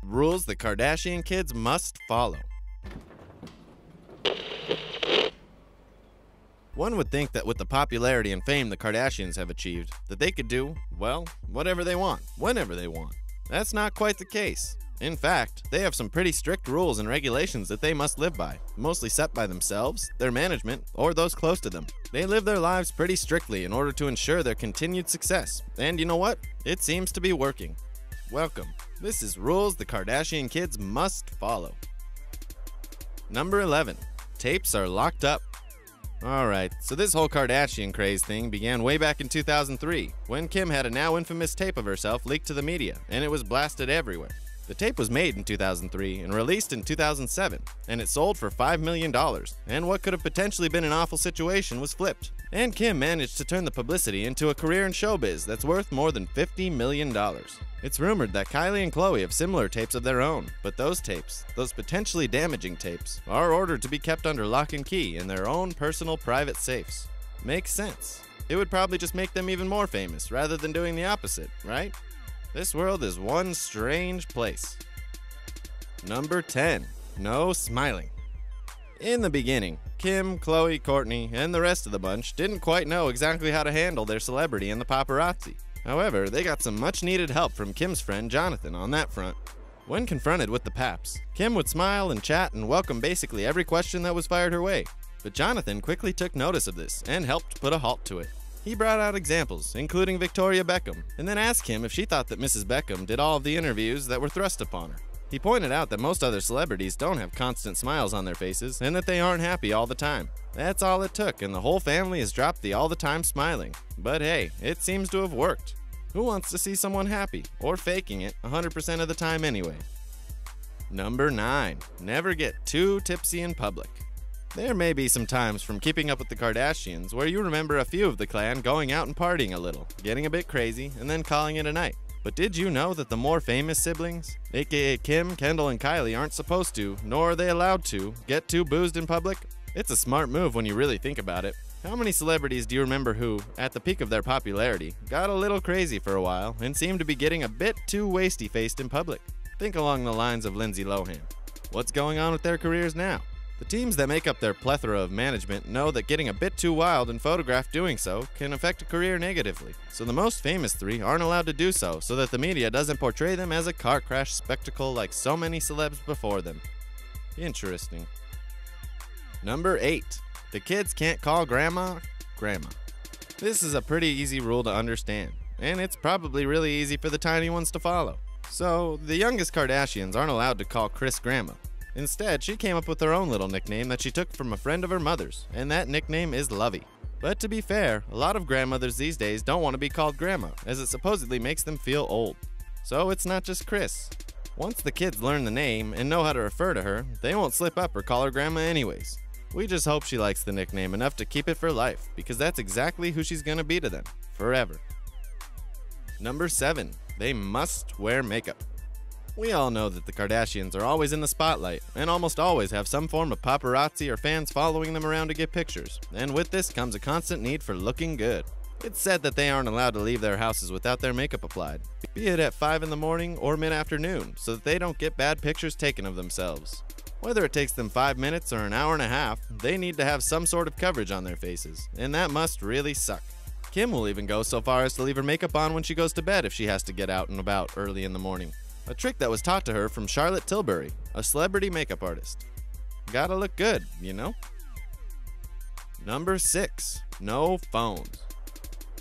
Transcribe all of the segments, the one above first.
Rules the Kardashian kids must follow. One would think that with the popularity and fame the Kardashians have achieved, that they could do, well, whatever they want, whenever they want. That's not quite the case. In fact, they have some pretty strict rules and regulations that they must live by, mostly set by themselves, their management, or those close to them. They live their lives pretty strictly in order to ensure their continued success, and you know what? It seems to be working. Welcome. This is Rules the Kardashian kids must follow. Number 11. Tapes are locked up. Alright, so this whole Kardashian craze thing began way back in 2003, when Kim had a now infamous tape of herself leaked to the media, and it was blasted everywhere. The tape was made in 2003 and released in 2007, and it sold for $5 million, and what could have potentially been an awful situation was flipped. And Kim managed to turn the publicity into a career in showbiz that's worth more than $50 million. It's rumored that Kylie and Khloe have similar tapes of their own, but those tapes, those potentially damaging tapes, are ordered to be kept under lock and key in their own personal private safes. Makes sense. It would probably just make them even more famous rather than doing the opposite, right? This world is one strange place. Number 10. No smiling. In the beginning, Kim, Khloe, Kourtney, and the rest of the bunch didn't quite know exactly how to handle their celebrity and the paparazzi. However, they got some much-needed help from Kim's friend Jonathan on that front. When confronted with the paps, Kim would smile and chat and welcome basically every question that was fired her way. But Jonathan quickly took notice of this and helped put a halt to it. He brought out examples, including Victoria Beckham, and then asked Kim if she thought that Mrs. Beckham did all of the interviews that were thrust upon her. He pointed out that most other celebrities don't have constant smiles on their faces and that they aren't happy all the time. That's all it took, and the whole family has dropped the all the time smiling. But hey, it seems to have worked. Who wants to see someone happy, or faking it 100% of the time anyway? Number 9. Never get too tipsy in public. There may be some times from Keeping Up with the Kardashians where you remember a few of the clan going out and partying a little, getting a bit crazy, and then calling it a night. But did you know that the more famous siblings, aka Kim, Kendall, and Kylie, aren't supposed to, nor are they allowed to, get too boozed in public? It's a smart move when you really think about it. How many celebrities do you remember who, at the peak of their popularity, got a little crazy for a while and seemed to be getting a bit too wasty-faced in public? Think along the lines of Lindsay Lohan. What's going on with their careers now? The teams that make up their plethora of management know that getting a bit too wild and photographed doing so can affect a career negatively, so the most famous 3 aren't allowed to do so that the media doesn't portray them as a car crash spectacle like so many celebs before them. Interesting. Number 8. The kids can't call grandma, grandma. This is a pretty easy rule to understand, and it's probably really easy for the tiny ones to follow. So, the youngest Kardashians aren't allowed to call Kris grandma. Instead, she came up with her own little nickname that she took from a friend of her mother's, and that nickname is Lovey. But to be fair, a lot of grandmothers these days don't want to be called grandma, as it supposedly makes them feel old. So it's not just Kris. Once the kids learn the name and know how to refer to her, they won't slip up or call her grandma anyways. We just hope she likes the nickname enough to keep it for life, because that's exactly who she's gonna be to them, forever. Number 7. They must wear makeup. We all know that the Kardashians are always in the spotlight, and almost always have some form of paparazzi or fans following them around to get pictures, and with this comes a constant need for looking good. It's said that they aren't allowed to leave their houses without their makeup applied, be it at 5 in the morning or mid-afternoon, so that they don't get bad pictures taken of themselves. Whether it takes them 5 minutes or an hour and a half, they need to have some sort of coverage on their faces, and that must really suck. Kim will even go so far as to leave her makeup on when she goes to bed if she has to get out and about early in the morning. A trick that was taught to her from Charlotte Tilbury, a celebrity makeup artist. Gotta look good, you know? Number 6. No phones.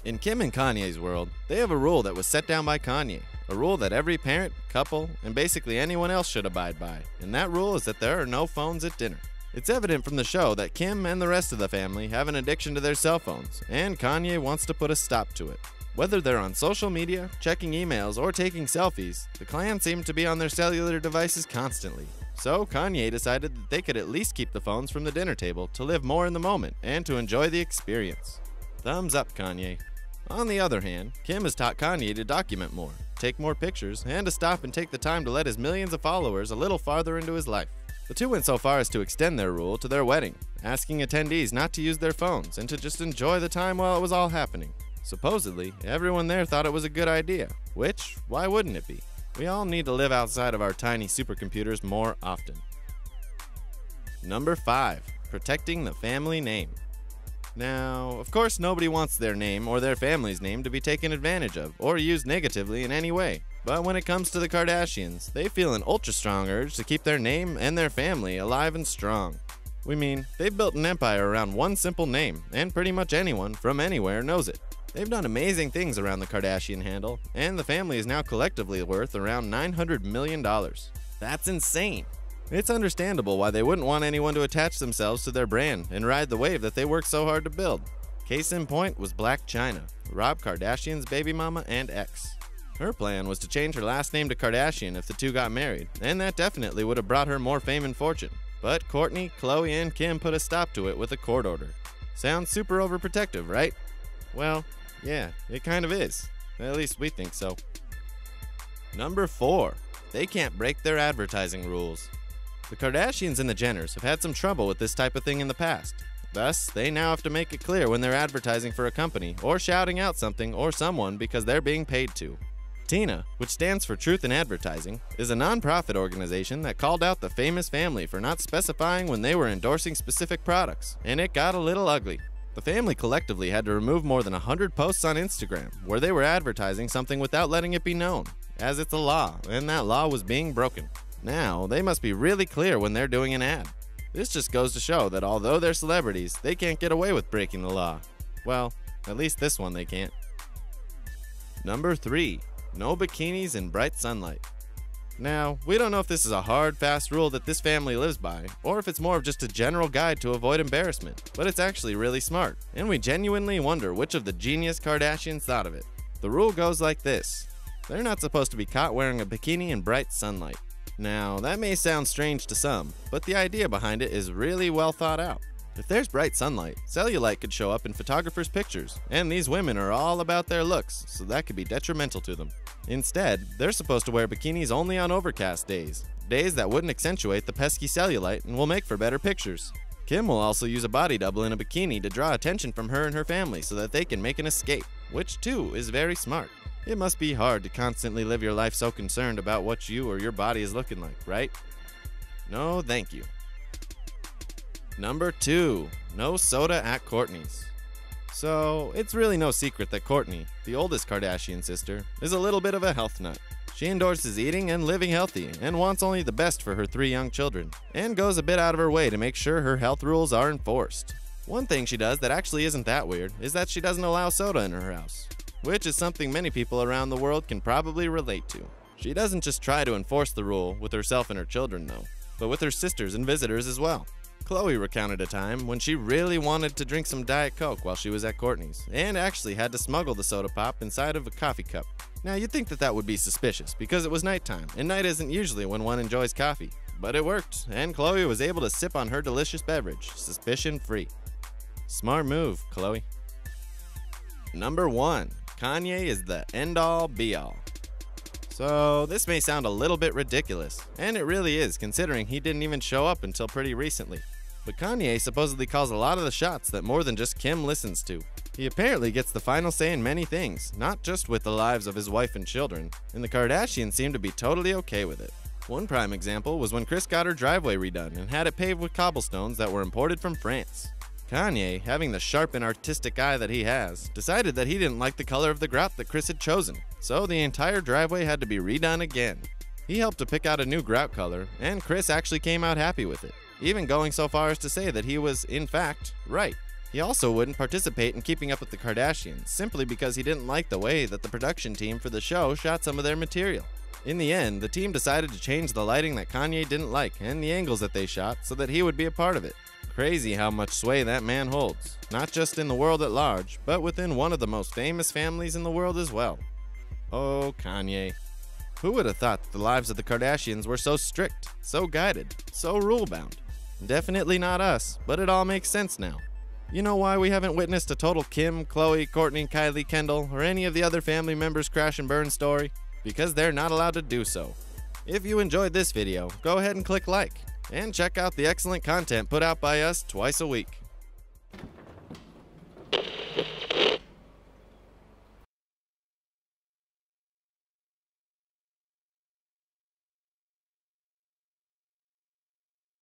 In Kim and Kanye's world, they have a rule that was set down by Kanye, a rule that every parent, couple, and basically anyone else should abide by, and that rule is that there are no phones at dinner. It's evident from the show that Kim and the rest of the family have an addiction to their cell phones, and Kanye wants to put a stop to it. Whether they're on social media, checking emails, or taking selfies, the clan seem to be on their cellular devices constantly. So Kanye decided that they could at least keep the phones from the dinner table to live more in the moment and to enjoy the experience. Thumbs up, Kanye. On the other hand, Kim has taught Kanye to document more, take more pictures, and to stop and take the time to let his millions of followers a little farther into his life. The two went so far as to extend their rule to their wedding, asking attendees not to use their phones and to just enjoy the time while it was all happening. Supposedly, everyone there thought it was a good idea, which, why wouldn't it be? We all need to live outside of our tiny supercomputers more often. Number 5. Protecting the family name. Now, of course, nobody wants their name or their family's name to be taken advantage of or used negatively in any way. But when it comes to the Kardashians, they feel an ultra-strong urge to keep their name and their family alive and strong. We mean, they've built an empire around one simple name, and pretty much anyone from anywhere knows it. They've done amazing things around the Kardashian handle, and the family is now collectively worth around $900 million. That's insane! It's understandable why they wouldn't want anyone to attach themselves to their brand and ride the wave that they worked so hard to build. Case in point was Blac Chyna, Rob Kardashian's baby mama and ex. Her plan was to change her last name to Kardashian if the two got married, and that definitely would have brought her more fame and fortune. But Kourtney, Khloe, and Kim put a stop to it with a court order. Sounds super overprotective, right? Well, yeah, it kind of is. At least we think so. Number 4. They can't break their advertising rules. The Kardashians and the Jenners have had some trouble with this type of thing in the past. Thus, they now have to make it clear when they're advertising for a company or shouting out something or someone because they're being paid to. TINA, which stands for Truth in Advertising, is a non-profit organization that called out the famous family for not specifying when they were endorsing specific products, and it got a little ugly. The family collectively had to remove more than 100 posts on Instagram where they were advertising something without letting it be known, as it's a law, and that law was being broken. Now, they must be really clear when they're doing an ad. This just goes to show that although they're celebrities, they can't get away with breaking the law. Well, at least this one they can't. Number 3. No bikinis in bright sunlight. Now, we don't know if this is a hard, fast rule that this family lives by, or if it's more of just a general guide to avoid embarrassment, but it's actually really smart, and we genuinely wonder which of the genius Kardashians thought of it. The rule goes like this. They're not supposed to be caught wearing a bikini in bright sunlight. Now, that may sound strange to some, but the idea behind it is really well thought out. If there's bright sunlight, cellulite could show up in photographers' pictures, and these women are all about their looks, so that could be detrimental to them. Instead, they're supposed to wear bikinis only on overcast days that wouldn't accentuate the pesky cellulite and will make for better pictures. Kim will also use a body double in a bikini to draw attention from her and her family so that they can make an escape, which too is very smart. It must be hard to constantly live your life so concerned about what you or your body is looking like, right? No, thank you. Number 2. No soda at Kourtney's. So, it's really no secret that Kourtney, the oldest Kardashian sister, is a little bit of a health nut. She endorses eating and living healthy and wants only the best for her 3 young children, and goes a bit out of her way to make sure her health rules are enforced. One thing she does that actually isn't that weird is that she doesn't allow soda in her house, which is something many people around the world can probably relate to. She doesn't just try to enforce the rule with herself and her children though, but with her sisters and visitors as well. Khloe recounted a time when she really wanted to drink some Diet Coke while she was at Kourtney's, and actually had to smuggle the soda pop inside of a coffee cup. Now you'd think that would be suspicious because it was nighttime, and night isn't usually when one enjoys coffee. But it worked, and Khloe was able to sip on her delicious beverage, suspicion-free. Smart move, Khloe. Number 1. Kanye is the end-all be-all. So, this may sound a little bit ridiculous, and it really is considering he didn't even show up until pretty recently. But Kanye supposedly calls a lot of the shots that more than just Kim listens to. He apparently gets the final say in many things, not just with the lives of his wife and children, and the Kardashians seem to be totally okay with it. One prime example was when Kris got her driveway redone and had it paved with cobblestones that were imported from France. Kanye, having the sharp and artistic eye that he has, decided that he didn't like the color of the grout that Kris had chosen, so the entire driveway had to be redone again. He helped to pick out a new grout color, and Kris actually came out happy with it, even going so far as to say that he was, in fact, right. He also wouldn't participate in Keeping Up with the Kardashians, simply because he didn't like the way that the production team for the show shot some of their material. In the end, the team decided to change the lighting that Kanye didn't like and the angles that they shot so that he would be a part of it. Crazy how much sway that man holds, not just in the world at large, but within one of the most famous families in the world as well. Oh, Kanye. Who would have thought that the lives of the Kardashians were so strict, so guided, so rule-bound? Definitely not us, but it all makes sense now. You know why we haven't witnessed a total Kim, Khloe, Kourtney, Kylie, Kendall, or any of the other family members' crash and burn story? Because they're not allowed to do so. If you enjoyed this video, go ahead and click like. And check out the excellent content put out by us twice a week.